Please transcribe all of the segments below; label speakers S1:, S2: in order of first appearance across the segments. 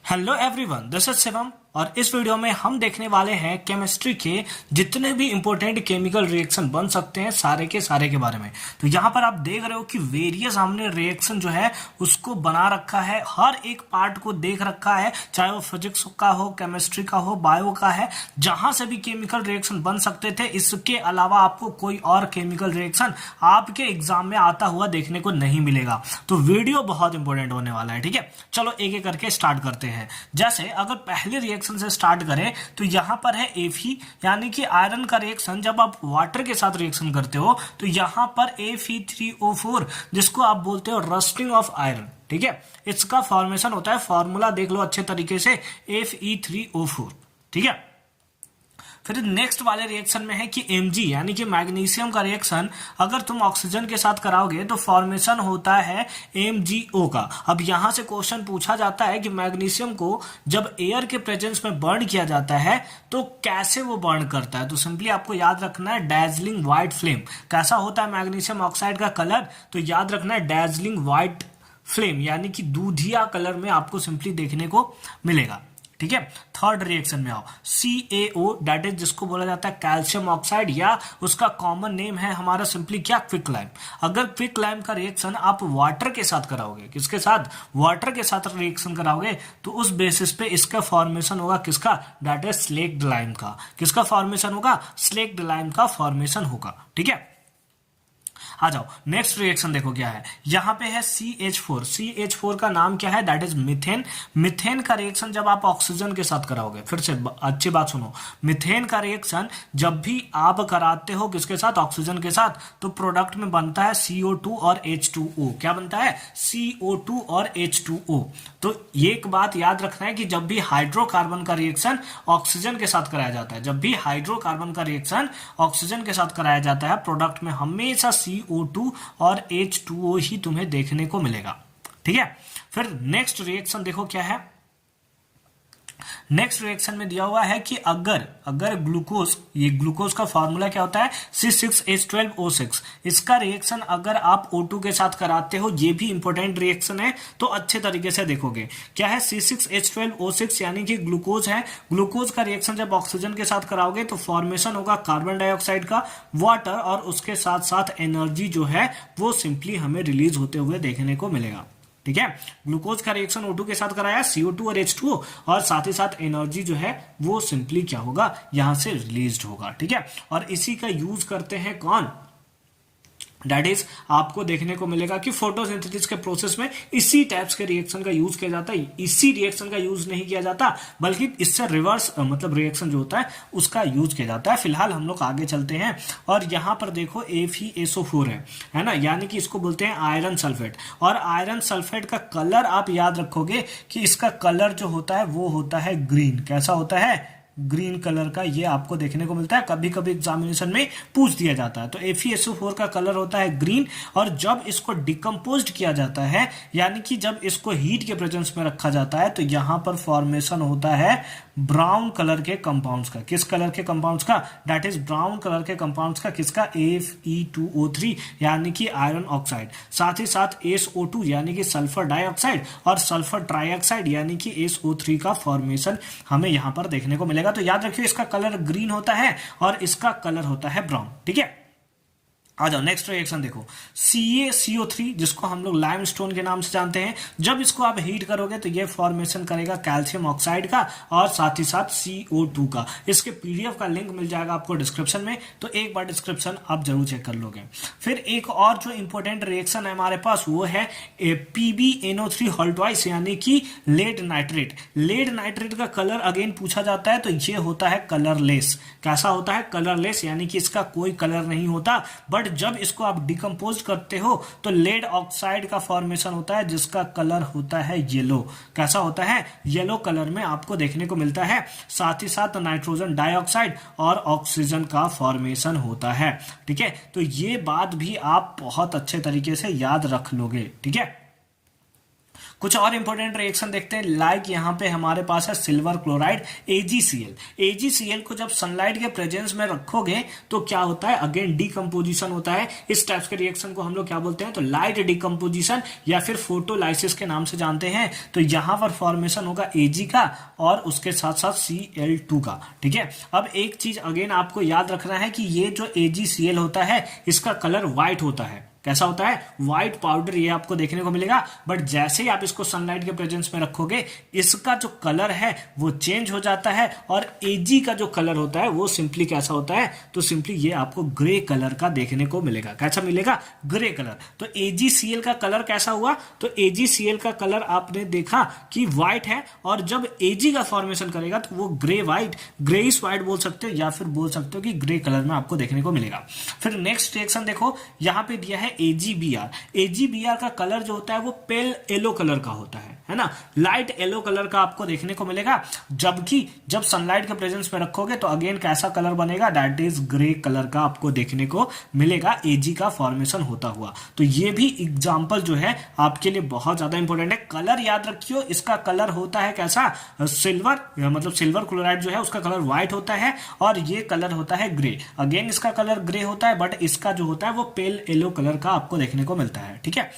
S1: Hello everyone, this is Shivam और इस video में हम देखने वाले हैं केमिस्ट्री के जितने भी इंपॉर्टेंट केमिकल रिएक्शन बन सकते हैं सारे के बारे में। तो यहाँ पर आप देख रहे हो कि वेरियस हमने रिएक्शन जो है उसको बना रखा है, हर एक पार्ट को देख रखा है, चाहे वो फिजिक्स का हो, केमिस्ट्री का हो, बायो का है, जहां से भी केमिकल रिएक्शन बन सकते थे। इसके अलावा आपको कोई और केमिकल रिएक्शन आपके एग्जाम में आता हुआ देखने को नहीं मिलेगा। तो वीडियो बहुत इंपॉर्टेंट होने वाला है, ठीक है। चलो एक एक करके स्टार्ट करते हैं। जैसे अगर पहले रिएक्शन से स्टार्ट करें तो यहां पर है Fe यानी कि आयरन का रिएक्शन। जब आप वाटर के साथ रिएक्शन करते हो तो यहां पर Fe3O4 जिसको आप बोलते हो रस्टिंग ऑफ आयरन, ठीक है, इसका फॉर्मेशन होता है। फॉर्मूला देख लो अच्छे तरीके से, Fe3O4, ठीक है। फिर नेक्स्ट वाले रिएक्शन में है कि Mg यानी कि मैग्नीशियम का रिएक्शन अगर तुम ऑक्सीजन के साथ कराओगे तो फॉर्मेशन होता है MgO का। अब यहां से क्वेश्चन पूछा जाता है कि मैग्नीशियम को जब एयर के प्रेजेंस में बर्न किया जाता है तो कैसे वो बर्न करता है। तो सिंपली आपको याद रखना है डैजलिंग व्हाइट फ्लेम। कैसा होता है मैग्नीशियम ऑक्साइड का कलर, तो याद रखना है डैजलिंग व्हाइट फ्लेम यानी कि दूधिया कलर में आपको सिंपली देखने को मिलेगा, ठीक है। थर्ड रिएक्शन में आओ, CaO दैट इज जिसको बोला जाता है कैल्शियम ऑक्साइड, या उसका कॉमन नेम है हमारा सिंपली क्या, क्विक लाइम। अगर क्विक लाइम का रिएक्शन आप वाटर के साथ कराओगे, किसके साथ, वाटर के साथ रिएक्शन कराओगे, तो उस बेसिस पे इसका फॉर्मेशन होगा किसका, दैट इज स्लेक्ड लाइम का। किसका फॉर्मेशन होगा, स्लेक्ड लाइम का फॉर्मेशन होगा, ठीक है। आ जाओ नेक्स्ट रिएक्शन देखो क्या है। यहां पे है CH4 का नाम क्या है, दैट इज मिथेन। मिथेन का रिएक्शन जब आप ऑक्सीजन के साथ कराओगे, फिर से अच्छी बात सुनो, मिथेन का रिएक्शन जब भी आप कराते हो किसके साथ, ऑक्सीजन के साथ, तो प्रोडक्ट में बनता है CO2 और H2O। क्या बनता है, CO2 और H2O। तो एक बात याद रखना है कि जब भी हाइड्रोकार्बन का रिएक्शन ऑक्सीजन के साथ कराया जाता है, जब भी हाइड्रोकार्बन का रिएक्शन ऑक्सीजन के साथ कराया जाता है, प्रोडक्ट में हमेशा CO2 और H2O ही तुम्हें देखने को मिलेगा, ठीक है। फिर नेक्स्ट रिएक्शन देखो क्या है। नेक्स्ट रिएक्शन में दिया हुआ है कि अगर ग्लूकोज, ये ग्लूकोज का फॉर्मूला क्या होता है, C6H12O6। इसका रिएक्शन अगर आप O2 के साथ कराते हो, ये भी इंपॉर्टेंट रिएक्शन है, तो अच्छे तरीके से देखोगे क्या है। C6H12O6 यानी कि ग्लूकोज है। ग्लूकोज का रिएक्शन जब ऑक्सीजन के साथ कराओगे तो फॉर्मेशन होगा कार्बन डाइऑक्साइड का, वाटर, और उसके साथ साथ एनर्जी जो है वो सिंपली हमें रिलीज होते हुए देखने को मिलेगा, ठीक है। ग्लूकोज का रिएक्शन O2 के साथ कराया, CO2 और H2O, और साथ ही साथ एनर्जी जो है वो सिंपली क्या होगा, यहां से रिलीज्ड होगा, ठीक है। और इसी का यूज करते हैं कौन, दैट इज आपको देखने को मिलेगा कि फोटोसिंथेसिस के प्रोसेस में इसी टाइप्स के रिएक्शन का यूज किया जाता है। इसी रिएक्शन का यूज नहीं किया जाता, बल्कि इससे रिवर्स मतलब रिएक्शन जो होता है उसका यूज किया जाता है। फिलहाल हम लोग आगे चलते हैं और यहां पर देखो FeSO4 है ना, यानी कि इसको बोलते हैं आयरन सल्फेट। और आयरन सल्फेट का कलर आप याद रखोगे कि इसका कलर जो होता है वो होता है ग्रीन। कैसा होता है, ग्रीन कलर का, ये आपको देखने को मिलता है, कभी कभी एग्जामिनेशन में पूछ दिया जाता है। तो FeSO4 का कलर होता है ग्रीन, और जब इसको डिकम्पोज किया जाता है यानी कि जब इसको हीट के प्रेजेंस में रखा जाता है तो यहां पर फॉर्मेशन होता है ब्राउन कलर के कंपाउंड्स का। किस कलर के कंपाउंड्स का, दैट इज ब्राउन कलर के कंपाउंड्स का। किसका, Fe2O3 यानी कि आयरन ऑक्साइड, साथ ही साथ SO2 यानी कि सल्फर डाइऑक्साइड, और सल्फर ट्राइऑक्साइड यानी कि SO3 का फॉर्मेशन हमें यहां पर देखने को मिलेगा। तो याद रखिए इसका कलर ग्रीन होता है और इसका कलर होता है ब्राउन, ठीक है। आ जाओ नेक्स्ट रिएक्शन देखो, CaCO3 जिसको हम लोग लाइमस्टोन के नाम से जानते हैं। जब इसको आप हीट करोगे तो ये फॉर्मेशन करेगा कैल्शियम ऑक्साइड का और साथ ही साथ CO2 का। इसके PDF का लिंक मिल जाएगा आपको डिस्क्रिप्शन में, तो एक बार डिस्क्रिप्शन आप जरूर चेक कर लोगे। फिर एक और जो इंपॉर्टेंट रिएक्शन है हमारे पास वो है PbNO3 हॉल्टवाइस यानी कि लेड नाइट्रेट। लेड नाइट्रेट का कलर अगेन पूछा जाता है तो ये होता है कलरलेस। कैसा होता है, कलरलेस, यानी कि इसका कोई कलर नहीं होता, बट जब इसको आप डिकम्पोज करते हो तो लेड ऑक्साइड का फॉर्मेशन होता है जिसका कलर होता है येलो। कैसा होता है, येलो कलर में आपको देखने को मिलता है। साथ ही साथ नाइट्रोजन डाइऑक्साइड और ऑक्सीजन का फॉर्मेशन होता है, ठीक है। तो ये बात भी आप बहुत अच्छे तरीके से याद रख लोगे, ठीक है। कुछ और इंपॉर्टेंट रिएक्शन देखते हैं, लाइक यहाँ पे हमारे पास है सिल्वर क्लोराइड AgCl। AgCl को जब सनलाइट के प्रेजेंस में रखोगे तो क्या होता है, अगेन डिकम्पोजिशन होता है। इस टाइप के रिएक्शन को हम लोग क्या बोलते हैं, तो लाइट डिकम्पोजिशन या फिर फोटोलाइसिस के नाम से जानते हैं। तो यहां पर फॉर्मेशन होगा Ag का और उसके साथ साथ Cl2 का। ठीक है, अब एक चीज अगेन आपको याद रखना है कि ये जो AgCl होता है इसका कलर व्हाइट होता है। कैसा होता है, व्हाइट पाउडर, ये आपको देखने को मिलेगा। बट जैसे ही आप इसको सनलाइट के प्रेजेंस में रखोगे इसका जो कलर है वो चेंज हो जाता है और Ag का जो कलर होता है वो सिंपली कैसा होता है, तो सिंपली ये आपको ग्रे कलर का देखने को मिलेगा। कैसा मिलेगा, ग्रे कलर। तो AgCl का कलर कैसा हुआ, तो AgCl का कलर आपने देखा कि व्हाइट है और जब Ag का फॉर्मेशन करेगा तो वो ग्रे व्हाइट, ग्रेइश व्हाइट बोल सकते हो या फिर बोल सकते हो कि ग्रे कलर में आपको देखने को मिलेगा। फिर नेक्स्ट रिएक्शन देखो, यहां पे दिया है AgBr। AgBr का कलर जो होता है वो पेल येलो कलर का होता है ना, लाइट येलो कलर का आपको देखने को मिलेगा। जबकि जब सनलाइट के प्रेजेंस में रखोगे तो अगेन कैसा कलर बनेगा, दैट इज ग्रे कलर का आपको देखने को मिलेगा Ag का फॉर्मेशन होता हुआ। तो ये भी एग्जांपल जो है आपके लिए बहुत ज्यादा इंपॉर्टेंट है। कलर याद रखियो, इसका कलर होता है कैसा, सिल्वर, मतलब सिल्वर क्लोराइड जो है उसका कलर व्हाइट होता है और ये कलर होता है ग्रे। अगेन इसका कलर ग्रे होता है बट इसका जो होता है वो पेल येलो कलर का आपको देखने को मिलता है। ठीक है,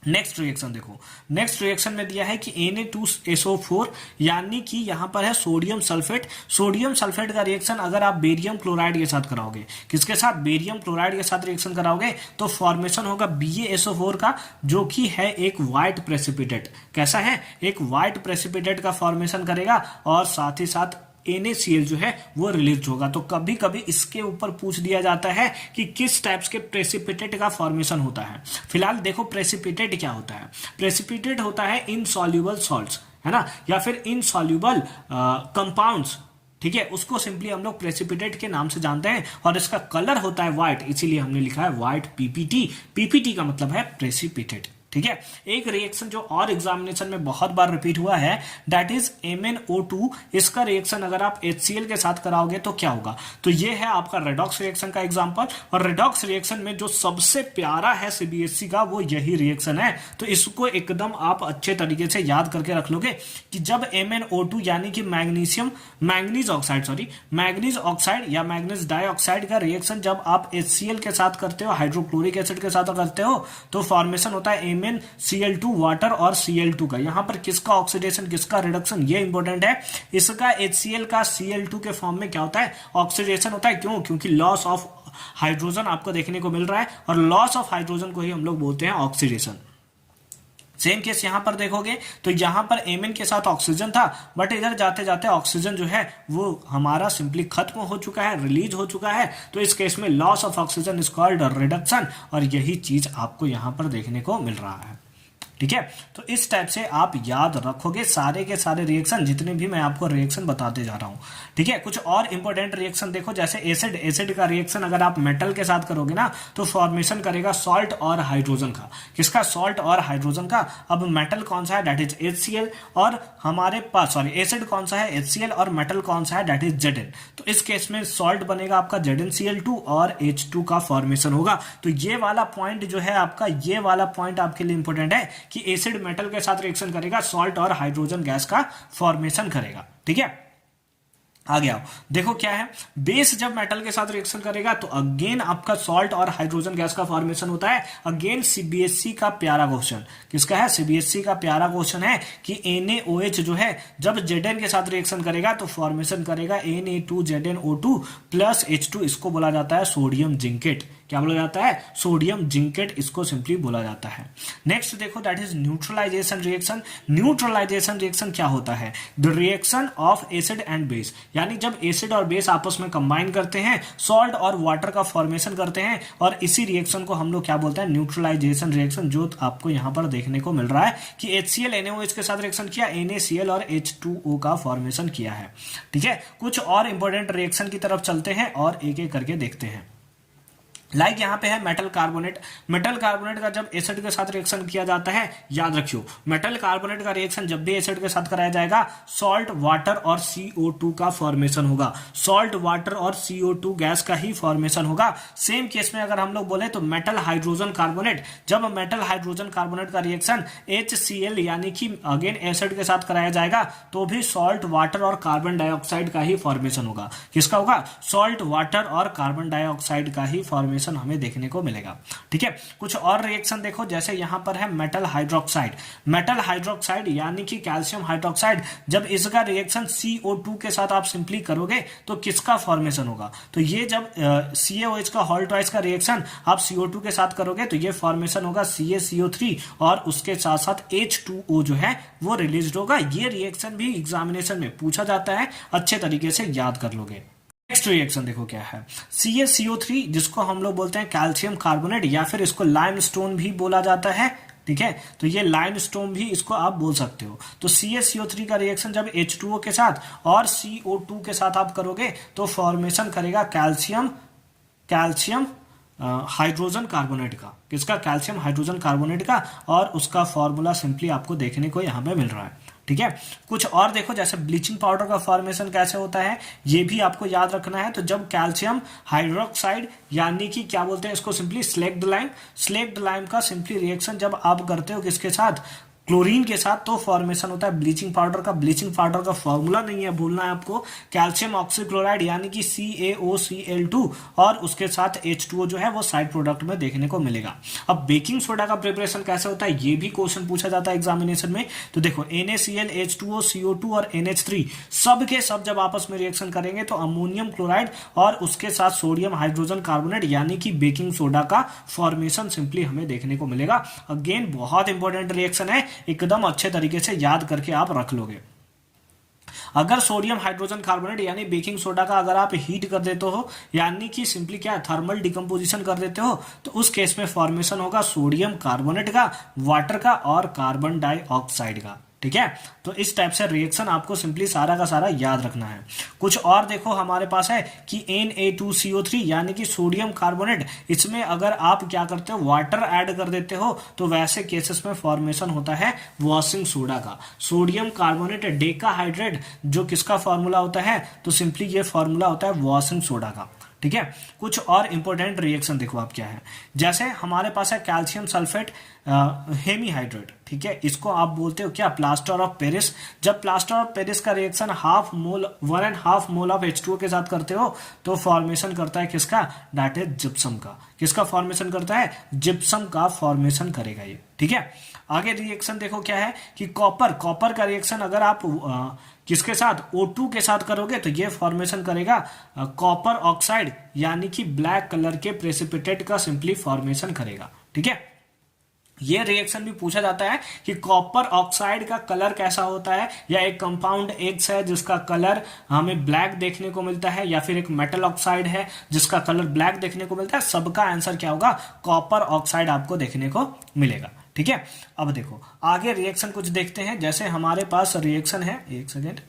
S1: नेक्स्ट रिएक्शन देखो, नेक्स्ट रिएक्शन में दिया है कि Na2SO4 यानी कि यहां पर है सोडियम सल्फेट। सोडियम सल्फेट का रिएक्शन अगर आप बेरियम क्लोराइड के साथ कराओगे, किसके साथ, बेरियम क्लोराइड के साथ रिएक्शन कराओगे तो फॉर्मेशन होगा BaSO4 का, जो कि है एक व्हाइट प्रेसिपिटेट। कैसा है, एक व्हाइट प्रेसिपिटेट का फॉर्मेशन करेगा और साथ ही साथ NaCl जो है वो रिलीज होगा। तो कभी कभी इसके ऊपर पूछ दिया जाता है कि किस टाइप्स के प्रेसिपिटेट का फॉर्मेशन होता है। फिलहाल देखो प्रेसिपिटेट क्या होता है, प्रेसिपिटेट होता है इनसॉल्युबल सॉल्ट्स, है ना, या फिर इनसॉल्युबल कंपाउंड्स। ठीक है, उसको सिंपली हम लोग प्रेसिपिटेट के नाम से जानते हैं और इसका कलर होता है व्हाइट, इसीलिए हमने लिखा है व्हाइट PPT। PPT का मतलब है प्रेसिपिटेट। ठीक है, एक रिएक्शन जो और एग्जामिनेशन में बहुत बार रिपीट हुआ है दैट इज MnO2। इसका रिएक्शन अगर आप HCl के साथ कराओगे तो क्या होगा, तो ये है आपका रेडॉक्स रिएक्शन का एग्जांपल। और रेडॉक्स रिएक्शन में जो सबसे प्यारा है CBSE का वो यही रिएक्शन है। तो इसको एकदम आप अच्छे तरीके से याद करके रख लोगे कि जब MnO2 यानी कि मैंगनीज ऑक्साइड या मैंगनीज डाइऑक्साइड का रिएक्शन जब आप HCl के साथ करते हो, हाइड्रोक्लोरिक एसिड के साथ करते हो, तो फॉर्मेशन होता है MnCl2 वाटर और Cl2 का। यहां पर किसका ऑक्सीडेशन किसका रिडक्शन, ये इंपॉर्टेंट है। इसका HCl का Cl2 के फॉर्म में क्या होता है, ऑक्सीडेशन होता है। क्यों, क्योंकि लॉस ऑफ हाइड्रोजन आपको देखने को मिल रहा है और लॉस ऑफ हाइड्रोजन को ही हम लोग बोलते हैं ऑक्सीडेशन। सेम केस यहां पर देखोगे तो यहां पर Mn के साथ ऑक्सीजन था बट इधर जाते जाते ऑक्सीजन जो है वो हमारा सिंपली खत्म हो चुका है, रिलीज हो चुका है। तो इस केस में loss of oxygen is called reduction और यही चीज आपको यहां पर देखने को मिल रहा है। ठीक है, तो इस टाइप से आप याद रखोगे सारे के सारे रिएक्शन, जितने भी मैं आपको रिएक्शन बताते जा रहा हूं। ठीक है, कुछ और इंपॉर्टेंट रिएक्शन देखो, जैसे एसिड का रिएक्शन अगर आप मेटल के साथ करोगे ना तो फॉर्मेशन करेगा सॉल्ट और हाइड्रोजन का। किसका, सॉल्ट और हाइड्रोजन का। अब मेटल कौन सा है, दैट इज HCl, और हमारे पास एसिड कौन सा है, HCl, और मेटल कौन सा है, दैट इज Zn। तो इस केस में सॉल्ट बनेगा आपका ZnCl2 और H2 का फॉर्मेशन होगा। तो ये वाला पॉइंट जो है आपका, ये वाला पॉइंट आपके लिए इंपॉर्टेंट है कि एसिड मेटल के साथ रिएक्शन करेगा, सॉल्ट और हाइड्रोजन गैस का फॉर्मेशन करेगा। ठीक है, आगे आओ, देखो क्या है, बेस जब मेटल के साथ रिएक्शन करेगा तो अगेन आपका सॉल्ट और हाइड्रोजन गैस का फॉर्मेशन होता है। अगेन CBSE का प्यारा क्वेश्चन, किसका है, CBSE का प्यारा क्वेश्चन है कि NaOH जो है जब Zn के साथ रिएक्शन करेगा तो फॉर्मेशन करेगा Na2ZnO2 प्लस H2। इसको बोला जाता है सोडियम जिंकेट। क्या बोला जाता है, सोडियम जिंकेट, इसको सिंपली बोला जाता है। नेक्स्ट देखो, that is neutralisation reaction. Neutralisation reaction क्या होता है, the reaction of acid and base, यानी जब एसिड और बेस आपस में कंबाइन करते हैं, सॉल्ट और वाटर का फॉर्मेशन करते हैं, और इसी रिएक्शन को हम लोग क्या बोलते हैं, न्यूट्रलाइजेशन रिएक्शन। जो आपको यहां पर देखने को मिल रहा है कि HCl NaOH के साथ रिएक्शन किया, NaCl और H2O का फॉर्मेशन किया है। ठीक है, कुछ और इंपॉर्टेंट रिएक्शन की तरफ चलते हैं और एक एक करके देखते हैं। लाइक यहाँ पे है मेटल कार्बोनेट। मेटल कार्बोनेट का जब एसिड के साथ रिएक्शन किया जाता है, याद रखियो मेटल कार्बोनेट का रिएक्शन जब भी एसिड के साथ कराया जाएगा, सॉल्ट वाटर और CO2 का फॉर्मेशन होगा। सॉल्ट वाटर और CO2 गैस का ही फॉर्मेशन होगा। सेम केस में अगर हम लोग बोले तो मेटल हाइड्रोजन कार्बोनेट, जब मेटल हाइड्रोजन कार्बोनेट का रिएक्शन HCl यानी कि अगेन एसिड के साथ कराया जाएगा तो भी सॉल्ट वाटर और कार्बन डाइऑक्साइड का ही फॉर्मेशन होगा। किसका होगा? सॉल्ट वाटर और कार्बन डाइऑक्साइड का ही फॉर्मेशन हमें देखने को मिलेगा। ठीक है, कुछ और रिएक्शन देखो, जैसे यहां पर है मेटल हाइड्रोक्साइड। मेटल हाइड्रोक्साइड यानी कि कैल्शियम हाइड्रोक्साइड, जब इसका रिएक्शन CO2 के साथ आप सिंपली करोगे तो किसका फॉर्मेशन होगा? तो ये जब CaOH का हॉल ट्वाइस का रिएक्शन आप CO2 के साथ करोगे तो ये फॉर्मेशन होगा CaCO3 और उसके साथ साथ H2O जो है वो रिलीज होगा। ये रिएक्शन भी एग्जामिनेशन में पूछा जाता है, अच्छे तरीके से याद कर लोगे। नेक्स्ट रिएक्शन देखो क्या है, CaCO3 जिसको हम लोग बोलते हैं कैल्शियम कार्बोनेट या फिर इसको लाइमस्टोन भी बोला जाता है। ठीक है, तो ये लाइमस्टोन भी इसको आप बोल सकते हो। तो CaCO3 का रिएक्शन जब H2O के साथ और CO2 के साथ आप करोगे तो फॉर्मेशन करेगा कैल्शियम हाइड्रोजन कार्बोनेट का। किसका? कैल्शियम हाइड्रोजन कार्बोनेट का, और उसका फॉर्मूला सिंपली आपको देखने को यहां पे मिल रहा है। ठीक है, कुछ और देखो, जैसे ब्लीचिंग पाउडर का फॉर्मेशन कैसे होता है ये भी आपको याद रखना है। तो जब कैल्शियम हाइड्रोक्साइड यानी कि क्या बोलते हैं इसको सिंपली स्लेक्ड लाइम का सिंपली रिएक्शन जब आप करते हो किसके साथ? क्लोरीन के साथ, तो फॉर्मेशन होता है ब्लीचिंग पाउडर का। ब्लीचिंग पाउडर का फॉर्मूला नहीं है, भूलना है आपको, कैल्शियम ऑक्सीक्लोराइड यानी कि CaOCl2 और उसके साथ H2O जो है वो साइड प्रोडक्ट में देखने को मिलेगा। अब बेकिंग सोडा का प्रिपरेशन कैसे होता है ये भी क्वेश्चन पूछा जाता है एग्जामिनेशन में। तो देखो NaCl, H2O, CO2 और NH3 सब के सब जब आपस में रिएक्शन करेंगे तो अमोनियम क्लोराइड और उसके साथ सोडियम हाइड्रोजन कार्बोनेट यानी कि बेकिंग सोडा का फॉर्मेशन सिंपली हमें देखने को मिलेगा। अगेन बहुत इंपॉर्टेंट रिएक्शन है, एकदम अच्छे तरीके से याद करके आप रख लोगे। अगर सोडियम हाइड्रोजन कार्बोनेट यानी बेकिंग सोडा का अगर आप हीट कर देते हो यानी कि सिंपली क्या थर्मल डिकम्पोजिशन कर देते हो तो उस केस में फॉर्मेशन होगा सोडियम कार्बोनेट का, वाटर का और कार्बन डाइऑक्साइड का। ठीक है, तो इस टाइप से रिएक्शन आपको सिंपली सारा का सारा याद रखना है। कुछ और देखो हमारे पास है कि Na2CO3 यानी कि सोडियम कार्बोनेट, इसमें अगर आप क्या करते हो वाटर ऐड कर देते हो तो वैसे केसेस में फॉर्मेशन होता है वॉशिंग सोडा का। सोडियम कार्बोनेट डेकाहाइड्रेट जो किसका फॉर्मूला होता है? तो सिंपली ये फॉर्मूला होता है वॉशिंग सोडा का। ठीक है, कुछ और इंपॉर्टेंट रिएक्शन देखो आप क्या है, जैसे हमारे पास है कैल्शियम सल्फेट हेमीहाइड्रेट। ठीक है, इसको आप बोलते हो क्या? Plaster of Paris. जब प्लास्टर ऑफ पेरिस का रिएक्शन 1.5 मोल ऑफ H2O के साथ करते हो तो फॉर्मेशन करता है किसका? दैट इज जिप्सम का। किसका फॉर्मेशन करता है? जिप्सम का फॉर्मेशन करेगा ये। ठीक है, आगे रिएक्शन देखो क्या है कि कॉपर का रिएक्शन अगर आप किसके साथ? O2 के साथ करोगे तो ये फॉर्मेशन करेगा कॉपर ऑक्साइड यानी कि ब्लैक कलर के प्रेसिपिटेट का सिंपली फॉर्मेशन करेगा। ठीक है, ये रिएक्शन भी पूछा जाता है कि कॉपर ऑक्साइड का कलर कैसा होता है, या एक कंपाउंड एक्स है जिसका कलर हमें ब्लैक देखने को मिलता है, या फिर एक मेटल ऑक्साइड है जिसका कलर ब्लैक देखने को मिलता है। सबका आंसर क्या होगा? कॉपर ऑक्साइड आपको देखने को मिलेगा। ठीक है, अब देखो आगे रिएक्शन कुछ देखते हैं। जैसे हमारे पास रिएक्शन है, एक सेकेंड,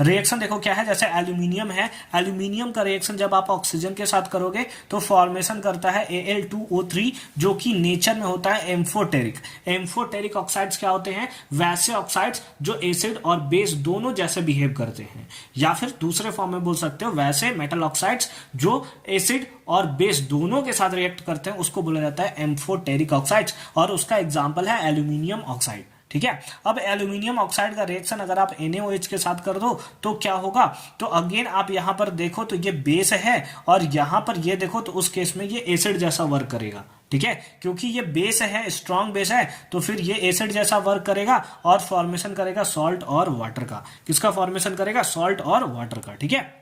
S1: रिएक्शन देखो क्या है, जैसे एल्यूमिनियम है। एल्यूमिनियम का रिएक्शन जब आप ऑक्सीजन के साथ करोगे तो फॉर्मेशन करता है Al2O3 जो कि नेचर में होता है एम्फोटेरिक। एम्फोटेरिक ऑक्साइड्स क्या होते हैं? वैसे ऑक्साइड्स जो एसिड और बेस दोनों जैसे बिहेव करते हैं, या फिर दूसरे फॉर्म में बोल सकते हो वैसे मेटल ऑक्साइड्स जो एसिड और बेस दोनों के साथ रिएक्ट करते हैं उसको बोला जाता है एम्फोटेरिक ऑक्साइड्स, और उसका एग्जाम्पल है एल्यूमिनियम ऑक्साइड। ठीक है, अब एल्यूमिनियम ऑक्साइड का रिएक्शन अगर आप NaOH के साथ कर दो तो क्या होगा? तो अगेन आप यहां पर देखो तो ये बेस है और यहां पर ये देखो तो उस केस में ये एसिड जैसा वर्क करेगा। ठीक है, क्योंकि ये बेस है, स्ट्रॉन्ग बेस है, तो फिर ये एसिड जैसा वर्क करेगा और फॉर्मेशन करेगा सॉल्ट और वाटर का। किसका फॉर्मेशन करेगा? सॉल्ट और वाटर का। ठीक है,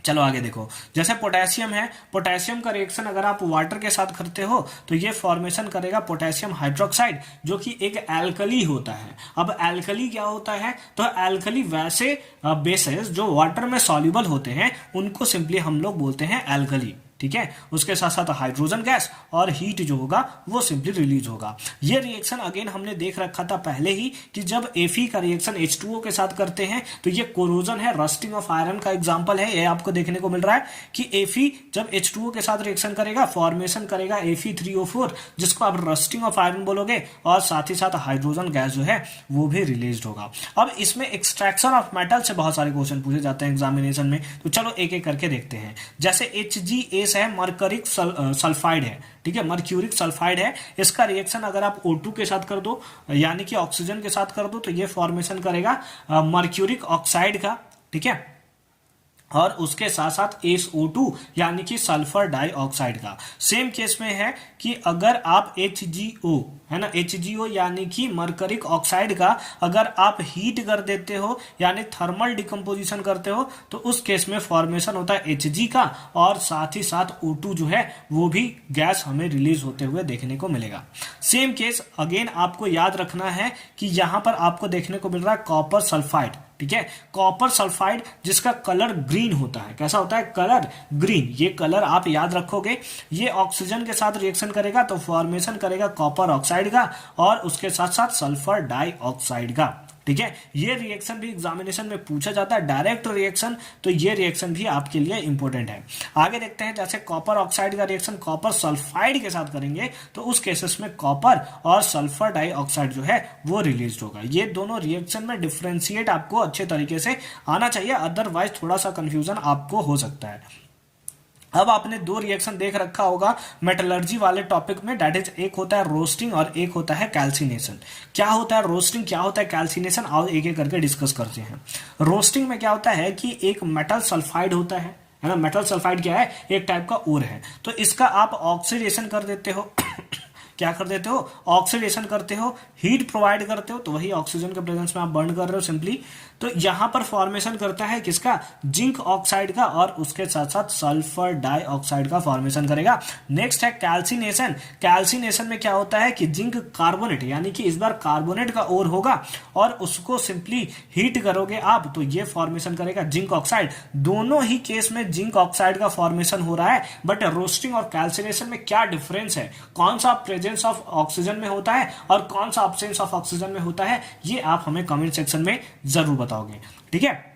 S1: चलो आगे देखो, जैसे पोटेशियम है। पोटेशियम का रिएक्शन अगर आप वाटर के साथ करते हो तो ये फॉर्मेशन करेगा पोटेशियम हाइड्रोक्साइड जो कि एक एल्कली होता है। अब एल्कली क्या होता है? तो एल्कली वैसे बेसेस जो वाटर में सॉल्युबल होते हैं उनको सिंपली हम लोग बोलते हैं एल्कली। ठीक है। उसके साथ साथ हाइड्रोजन गैस और हीट जो होगा वो सिंपली रिलीज होगा। ये रिएक्शन अगेन हमने देख रखा था पहले ही कि जब Fe का रिएक्शन H2O के साथ करते हैं तो ये कोरोजन है, रस्टिंग ऑफ आयरन का एग्जांपल है। ये आपको देखने को मिल रहा है कि Fe जब H2O के साथ रिएक्शन करेगा फॉर्मेशन करेगा Fe3O4, जिसको आप रस्टिंग ऑफ आयरन बोलोगे, और साथ ही साथ हाइड्रोजन गैस जो है वो भी रिलीज होगा। अब इसमें एक्सट्रैक्शन ऑफ मेटल से बहुत सारे क्वेश्चन पूछे जाते हैं एग्जामिनेशन में, तो चलो एक एक करके देखते हैं। जैसे HgAs है, मरकरिक सल्फाइड है, ठीक है, मर्क्यूरिक सल्फाइड है। इसका रिएक्शन अगर आप O2 के साथ कर दो यानी कि ऑक्सीजन के साथ कर दो तो ये फॉर्मेशन करेगा मर्क्यूरिक ऑक्साइड का, ठीक है, और उसके साथ साथ SO2 यानी कि सल्फर डाइऑक्साइड का। सेम केस में है कि अगर आप HgO है ना, HgO यानी कि मरकरिक ऑक्साइड का अगर आप हीट कर देते हो यानी थर्मल डिकम्पोजिशन करते हो तो उस केस में फॉर्मेशन होता है Hg का, और साथ ही साथ O2 जो है वो भी गैस हमें रिलीज होते हुए देखने को मिलेगा। सेम केस अगेन आपको याद रखना है कि यहां पर आपको देखने को मिल रहा है कॉपर सल्फाइड, ठीक है, कॉपर सल्फाइड जिसका कलर ग्रीन होता है। कैसा होता है? Colour green. ये कलर आप याद रखोगे। ये ऑक्सीजन के साथ रिएक्शन करेगा तो फॉर्मेशन करेगा कॉपर ऑक्साइड का और उसके साथ साथ सल्फर डाइऑक्साइड का, ठीक है। ये रिएक्शन भी एग्जामिनेशन में पूछा जाता है, डायरेक्ट रिएक्शन, तो ये रिएक्शन भी आपके लिए इंपॉर्टेंट है। आगे देखते हैं, जैसे कॉपर ऑक्साइड का रिएक्शन कॉपर सल्फाइड के साथ करेंगे तो उस केसेस में कॉपर और सल्फर डाइऑक्साइड जो है वो रिलीज होगा। ये दोनों रिएक्शन में डिफरेंशिएट आपको अच्छे तरीके से आना चाहिए, अदरवाइज थोड़ा सा कंफ्यूजन आपको हो सकता है। अब आपने दो रिएक्शन देख रखा होगा मेटलर्जी वाले टॉपिक में, दैट इज एक होता है रोस्टिंग और एक होता है कैल्सिनेशन। क्या होता है रोस्टिंग, क्या होता है कैल्सिनेशन, आओ एक एक करके डिस्कस करते हैं। रोस्टिंग में क्या होता है कि एक मेटल सल्फाइड होता है ना, मेटल सल्फाइड क्या है? एक टाइप का ओर है, तो इसका आप ऑक्सीडेशन कर देते हो क्या कर देते हो? ऑक्सीडेशन करते हो, हीट प्रोवाइड करते हो, तो वही ऑक्सीजन के प्रेजेंस में आप बर्न कर रहे हो सिंपली। तो यहां पर फॉर्मेशन करता है किसका? जिंक ऑक्साइड का, और उसके साथ साथ सल्फर डाइऑक्साइड का फॉर्मेशन करेगा। नेक्स्ट है कैल्सिनेशन। कैल्सिनेशन में क्या होता है कि जिंक कार्बोनेट यानी कि इस बार कार्बोनेट का ओर होगा और उसको सिंपली हीट करोगे आप तो ये फॉर्मेशन करेगा जिंक ऑक्साइड। दोनों ही केस में जिंक ऑक्साइड का फॉर्मेशन हो रहा है, बट रोस्टिंग और कैल्सिनेशन में क्या डिफरेंस है, कौन सा प्रेजेंस ऑफ ऑक्सीजन में होता है और कौन सा अब्सेंस ऑफ ऑक्सीजन में होता है, ये आप हमें कमेंट सेक्शन में जरूर बताओगे, ठीक है।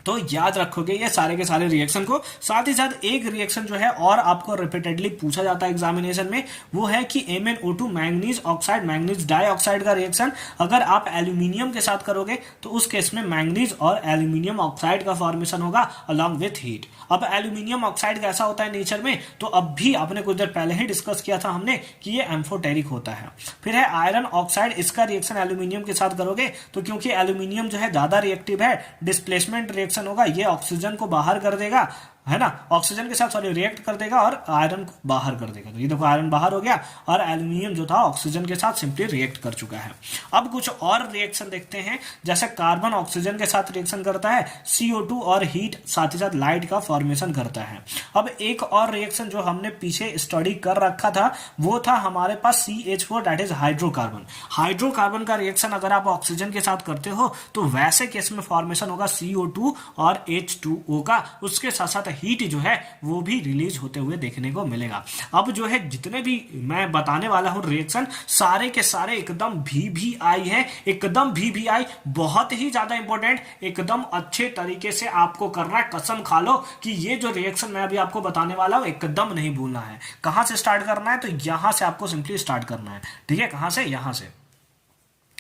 S1: तो याद रखोगे ये सारे के सारे रिएक्शन को। साथ ही साथ एक रिएक्शन जो है और आपको रिपीटेडली पूछा जाता है एग्जामिनेशन में, वो है कि MnO2 manganese oxide manganese dioxide का रिएक्शन अगर आप एल्यूमिनियम के साथ करोगे तो उस केस में मैंगनीज और एल्यूमिनियम ऑक्साइड का फॉर्मेशन होगा अलॉन्ग विथ हीट। अब एल्यूमिनियम ऑक्साइड कैसा होता है नेचर में, तो अब भी आपने कुछ देर पहले ही डिस्कस किया था हमने कि ये एम्फोटेरिक होता है। फिर है आयरन ऑक्साइड, इसका रिएक्शन एल्यूमिनियम के साथ करोगे तो क्योंकि एल्यूमिनियम जो है ज्यादा रिएक्टिव है, डिस्प्लेसमेंट रिएक्शन होगा, ये ऑक्सीजन को बाहर कर देगा, है ना, ऑक्सीजन के साथ रिएक्ट कर देगा और आयरन को बाहर कर देगा। तो ये देखो आयरन बाहर हो गया और एल्यूमिनियम जो था ऑक्सीजन के साथ सिंपली रिएक्ट कर चुका है। अब कुछ और रिएक्शन देखते हैं, जैसे कार्बन ऑक्सीजन के साथ रिएक्शन करता है, CO2 और हीट साथ ही साथ लाइट का फॉर्मेशन करता है। अब एक और रिएक्शन जो हमने पीछे स्टडी कर रखा था वो था हमारे पास CH4 that is hydrocarbon. Hydrocarbon का रिएक्शन अगर आप ऑक्सीजन के साथ करते हो तो वैसे केस में फॉर्मेशन होगा CO2 और H2O का, उसके साथ साथ हीट जो है वो भी रिलीज होते हुए देखने को मिलेगा। अब जो है जितने भी मैं बताने वाला हूं रिएक्शन सारे के सारे एकदम VVI है, एकदम VVI, बहुत ही ज्यादा इंपॉर्टेंट, एकदम अच्छे तरीके से आपको करना है। कसम खा लो कि ये जो रिएक्शन मैं अभी आपको बताने वाला हूं एकदम नहीं भूलना है। कहां से स्टार्ट करना है? तो यहां से आपको सिंपली स्टार्ट करना है, ठीक है। कहां से? यहां से।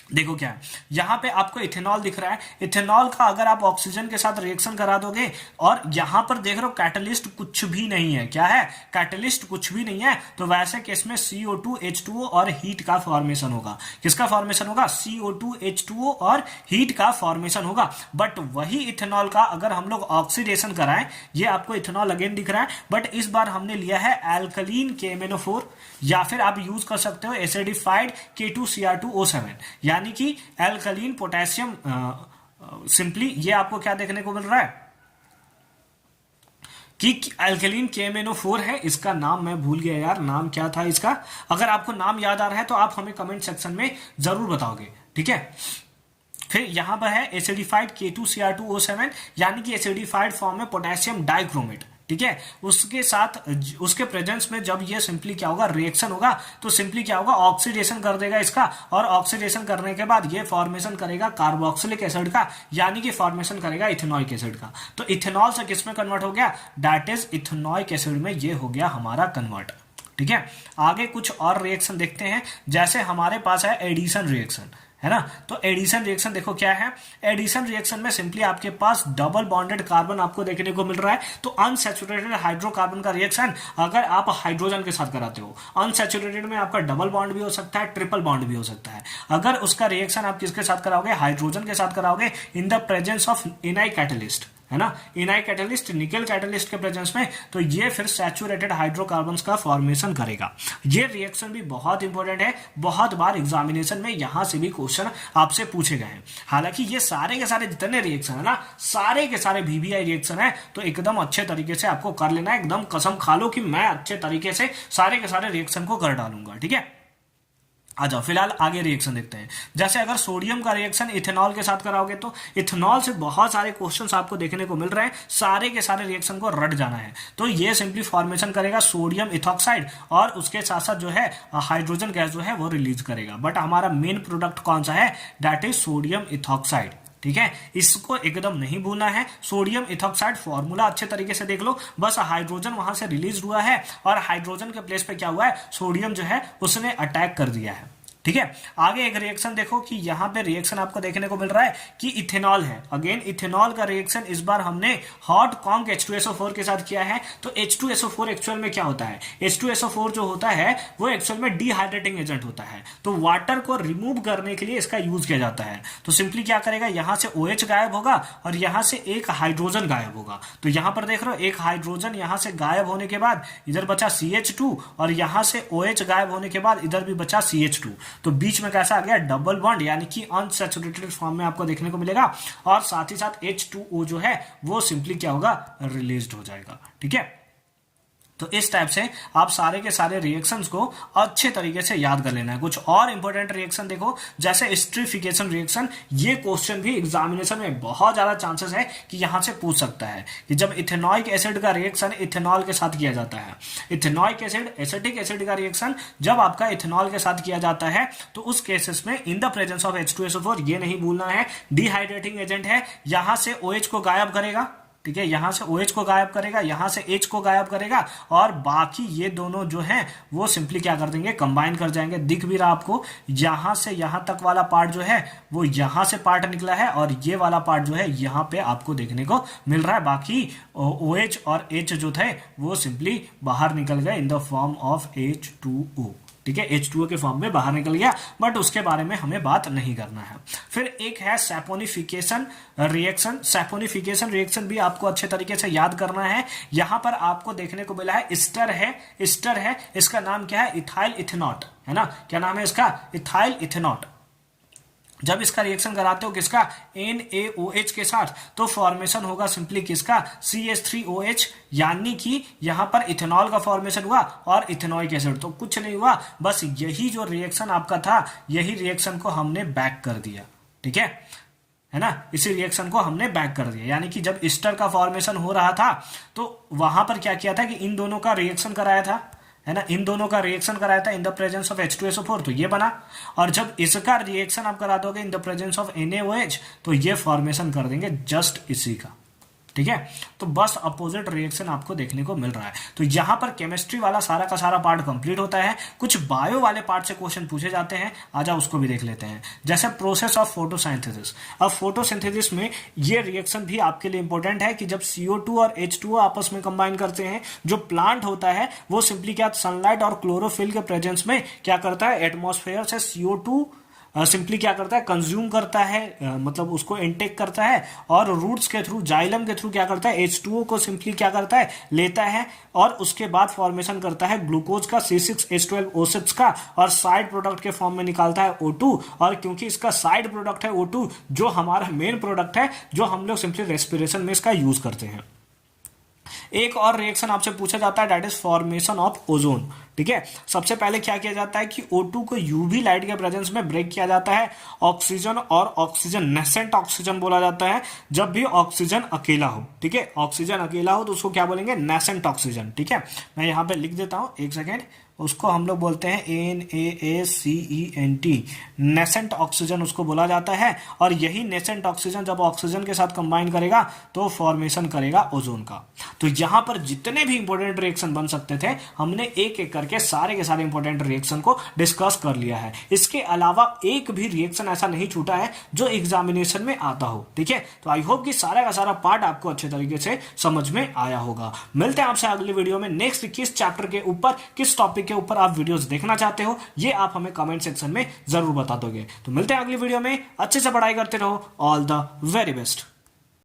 S1: देखो क्या है, यहां पे आपको इथेनॉल दिख रहा है। इथेनॉल का अगर आप ऑक्सीजन के साथ रिएक्शन करा दोगे और यहां पर देख रहे हो कैटलिस्ट कुछ भी नहीं है, क्या है? कैटलिस्ट कुछ भी नहीं है, तो वैसे केस में CO2 H2O और हीट का फॉर्मेशन होगा। किसका फॉर्मेशन होगा? CO2 H2O और हीट का फॉर्मेशन होगा। बट वही इथेनॉल का अगर हम लोग ऑक्सीडेशन कराएं, ये आपको इथेनॉल अगेन दिख रहा है, बट इस बार हमने लिया है एल्कलीन KMnO4 या फिर आप यूज कर सकते हो एसिडिफाइड K2Cr2O7 यानी कि एल्कलीन पोटेशियम। सिंपली ये आपको क्या देखने को मिल रहा है कि एल्कलीन KMnO4 है। इसका नाम मैं भूल गया यार, नाम क्या था इसका? अगर आपको नाम याद आ रहा है तो आप हमें कमेंट सेक्शन में जरूर बताओगे, ठीक है। फिर यहां पर है एसिडिफाइड K2Cr2O7 यानी कि एसिडिफाइड फॉर्म में पोटेशियम डाइक्रोमेट, ठीक है, उसके साथ उसके प्रेजेंस में जब ये सिंपली क्या होगा, रिएक्शन होगा, तो सिंपली क्या होगा, ऑक्सीडेशन कर देगा इसका, और ऑक्सीडेशन करने के बाद ये फॉर्मेशन करेगा कार्बोक्सिलिक एसिड का, यानी कि फॉर्मेशन करेगा इथेनॉइक एसिड का। तो इथेनॉल से किस में कन्वर्ट हो गया, दैट इज इथेनॉइक एसिड में ये हो गया हमारा कन्वर्ट। ठीक है, आगे कुछ और रिएक्शन देखते हैं, जैसे हमारे पास है एडिशन रिएक्शन, है ना। तो एडिशन रिएक्शन देखो क्या है, एडिशन रिएक्शन में सिंपली आपके पास डबल बॉन्डेड कार्बन आपको देखने को मिल रहा है। तो अनसैचुरेटेड हाइड्रोकार्बन का रिएक्शन अगर आप हाइड्रोजन के साथ कराते हो, अनसैचुरेटेड में आपका डबल बॉन्ड भी हो सकता है, ट्रिपल बॉन्ड भी हो सकता है। अगर उसका रिएक्शन आप किसके साथ कराओगे, हाइड्रोजन के साथ कराओगे, in the presence of Inai catalyst, है ना, इनाई कैटलिस्ट, निकल कैटलिस्ट के प्रेजेंस में, तो ये फिर सैचुरेटेड हाइड्रोकार्बन्स का फॉर्मेशन करेगा। ये रिएक्शन भी बहुत इंपॉर्टेंट है, बहुत बार एग्जामिनेशन में यहां से भी क्वेश्चन आपसे पूछे गए हैं। हालांकि ये सारे के सारे जितने रिएक्शन है ना, सारे के सारे वीवीआई रिएक्शन है, तो एकदम अच्छे तरीके से आपको कर लेना है, एकदम कसम खा लो कि मैं अच्छे तरीके से सारे के सारे रिएक्शन को कर डालूंगा। ठीक है, आ जाओ फिलहाल आगे रिएक्शन देखते हैं। जैसे अगर सोडियम का रिएक्शन इथेनॉल के साथ कराओगे, तो इथेनॉल से बहुत सारे क्वेश्चंस आपको देखने को मिल रहे हैं, सारे के सारे रिएक्शन को रट जाना है। तो ये सिंपली फॉर्मेशन करेगा सोडियम इथॉक्साइड, और उसके साथ साथ जो है हाइड्रोजन गैस जो है वो रिलीज करेगा। बट हमारा मेन प्रोडक्ट कौन सा है, दैट इज सोडियम इथॉक्साइड। ठीक है, इसको एकदम नहीं भूलना है। सोडियम इथॉक्साइड फॉर्मूला अच्छे तरीके से देख लो, बस हाइड्रोजन वहां से रिलीज हुआ है, और हाइड्रोजन के प्लेस पे क्या हुआ है, सोडियम जो है उसने अटैक कर दिया है। ठीक है, आगे एक रिएक्शन देखो कि यहां पे रिएक्शन आपको देखने को मिल रहा है कि इथेनॉल है। अगेन इथेनॉल का रिएक्शन इस बार हमने हॉट कॉन्क H2SO4 के साथ किया है। तो H2SO4 एक्चुअल में क्या होता है, H2SO4 जो होता है वो एक्चुअल में डिहाइड्रेटिंग एजेंट होता है। तो वाटर को रिमूव करने के लिए इसका यूज किया जाता है। तो सिंपली क्या करेगा, यहां से OH गायब होगा और यहां से एक हाइड्रोजन गायब होगा। तो यहां पर देख रहे हो, एक हाइड्रोजन यहां से गायब होने के बाद इधर बचा CH2, और यहां से OH गायब होने के बाद इधर भी बचा CH2। तो बीच में कैसा आ गया, डबल बॉन्ड, यानी कि अनसैचुरेटेड फॉर्म में आपको देखने को मिलेगा, और साथ ही साथ H2O जो है वो सिंपली क्या होगा, रिलीज्ड हो जाएगा। ठीक है, तो इस टाइप से आप सारे के सारे रिएक्शंस को अच्छे तरीके से याद कर लेना है। कुछ और इंपॉर्टेंट रिएक्शन देखो, जैसे एस्टरीफिकेशन रिएक्शन, ये क्वेश्चन भी एग्जामिनेशन में बहुत ज्यादा चांसेस है कि यहां से पूछ सकता है कि जब इथेनॉइक एसिड का रिएक्शन इथेनॉल के साथ किया जाता है, इथेनॉइक एसिड एसिटिक एसिड का रिएक्शन जब आपका इथेनॉल के साथ किया जाता है, तो उस केसेस में in the presence of H2SO4, ये नहीं भूलना है डिहाइड्रेटिंग एजेंट है, यहां से OH को गायब करेगा। ठीक है, यहां से OH को गायब करेगा, यहां से H को गायब करेगा, और बाकी ये दोनों जो हैं वो सिंपली क्या कर देंगे, कंबाइन कर जाएंगे। दिख भी रहा आपको, यहां से यहां तक वाला पार्ट जो है वो यहां से पार्ट निकला है, और ये वाला पार्ट जो है यहां पे आपको देखने को मिल रहा है। बाकी OH और H जो थे वो सिंपली बाहर निकल गए in the form of H2O। ठीक है, H2O के फॉर्म में बाहर निकल गया, बट उसके बारे में हमें बात नहीं करना है। फिर एक है सैपोनिफिकेशन रिएक्शन। सैपोनिफिकेशन रिएक्शन भी आपको अच्छे तरीके से याद करना है। यहां पर आपको देखने को मिला है एस्टर है, इसका नाम क्या है, इथाइल इथेनॉट, है ना। क्या नाम है इसका, इथाइल इथेनॉट। जब इसका रिएक्शन कराते हो किसका, NaOH के साथ, तो फॉर्मेशन होगा सिंपली किसका, CH3OH, यानी कि यहां पर इथेनॉल का फॉर्मेशन हुआ और इथेनॉइक एसिड। तो कुछ नहीं हुआ, बस यही जो रिएक्शन आपका था, यही रिएक्शन को हमने बैक कर दिया। ठीक है ना, इसी रिएक्शन को हमने बैक कर दिया। यानी कि जब ईस्टर का फॉर्मेशन हो रहा था, तो वहां पर क्या किया था कि इन दोनों का रिएक्शन कराया था, है ना, इन दोनों का रिएक्शन कराया था in the presence of H2SO4, तो ये बना। और जब इसका रिएक्शन आप करा दोगे in the presence of NaOH, तो ये फॉर्मेशन कर देंगे जस्ट इसी का। ठीक है, तो बस अपोजिट रिएक्शन आपको देखने को मिल रहा है। तो यहां पर केमिस्ट्री वाला सारा का सारा पार्ट कंप्लीट होता है। कुछ बायो वाले पार्ट से क्वेश्चन पूछे जाते हैं, आजा उसको भी देख लेते हैं। जैसे प्रोसेस ऑफ फोटोसिंथेसिस। अब फोटोसिंथेसिस में ये रिएक्शन भी आपके लिए इंपॉर्टेंट है कि जब CO2 और H2O आपस में कंबाइन करते हैं, जो प्लांट होता है वो सिंपली क्या, सनलाइट और क्लोरोफिल के प्रेजेंस में क्या करता है, एटमॉस्फेयर से CO2 सिंपली क्या करता है, कंज्यूम करता है, मतलब उसको इनटेक करता है, और रूट्स के थ्रू, जाइलम के थ्रू क्या करता है, H2O को सिंपली क्या करता है, लेता है, और उसके बाद फॉर्मेशन करता है ग्लूकोज का C6H12O6 का, और साइड प्रोडक्ट के फॉर्म में निकालता है O2। और क्योंकि इसका साइड प्रोडक्ट है O2, जो हमारा मेन प्रोडक्ट है, जो हम लोग सिंपली रेस्पिरेशन में इसका यूज करते हैं। एक और रिएक्शन आपसे पूछा जाता है, that is formation of ozone. ठीक है। सबसे पहले क्या किया जाता है कि O2 को यूवी लाइट के प्रेजेंस में ब्रेक किया जाता है ऑक्सीजन और ऑक्सीजन, नेसेंट ऑक्सीजन बोला जाता है जब भी ऑक्सीजन अकेला हो, ठीक है। ऑक्सीजन अकेला हो तो उसको क्या बोलेंगे, नेसेंट ऑक्सीजन, ठीक है। मैं यहां पे लिख देता हूं, एक सेकेंड। उसको हम लोग बोलते हैं NaACENT, नेसेंट ऑक्सीजन उसको बोला जाता है। और यही नेसेंट ऑक्सीजन जब ऑक्सीजन के साथ कंबाइन करेगा तो फॉर्मेशन करेगा ओजोन का। तो यहां पर जितने भी इंपॉर्टेंट रिएक्शन बन सकते थे हमने एक एक करके सारे के सारे इंपॉर्टेंट रिएक्शन को डिस्कस कर लिया है। इसके अलावा एक भी रिएक्शन ऐसा नहीं छूटा है जो एग्जामिनेशन में आता हो, ठीक है। तो आई होप कि सारा का सारा पार्ट आपको अच्छे तरीके से समझ में आया होगा। मिलते हैं आपसे अगली वीडियो में। नेक्स्ट किस चैप्टर के ऊपर, किस टॉपिक के ऊपर आप वीडियोस देखना चाहते हो ये आप हमें कमेंट सेक्शन में जरूर बता दोगे। तो मिलते हैं अगली वीडियो में, अच्छे से पढ़ाई करते रहो। All the very best.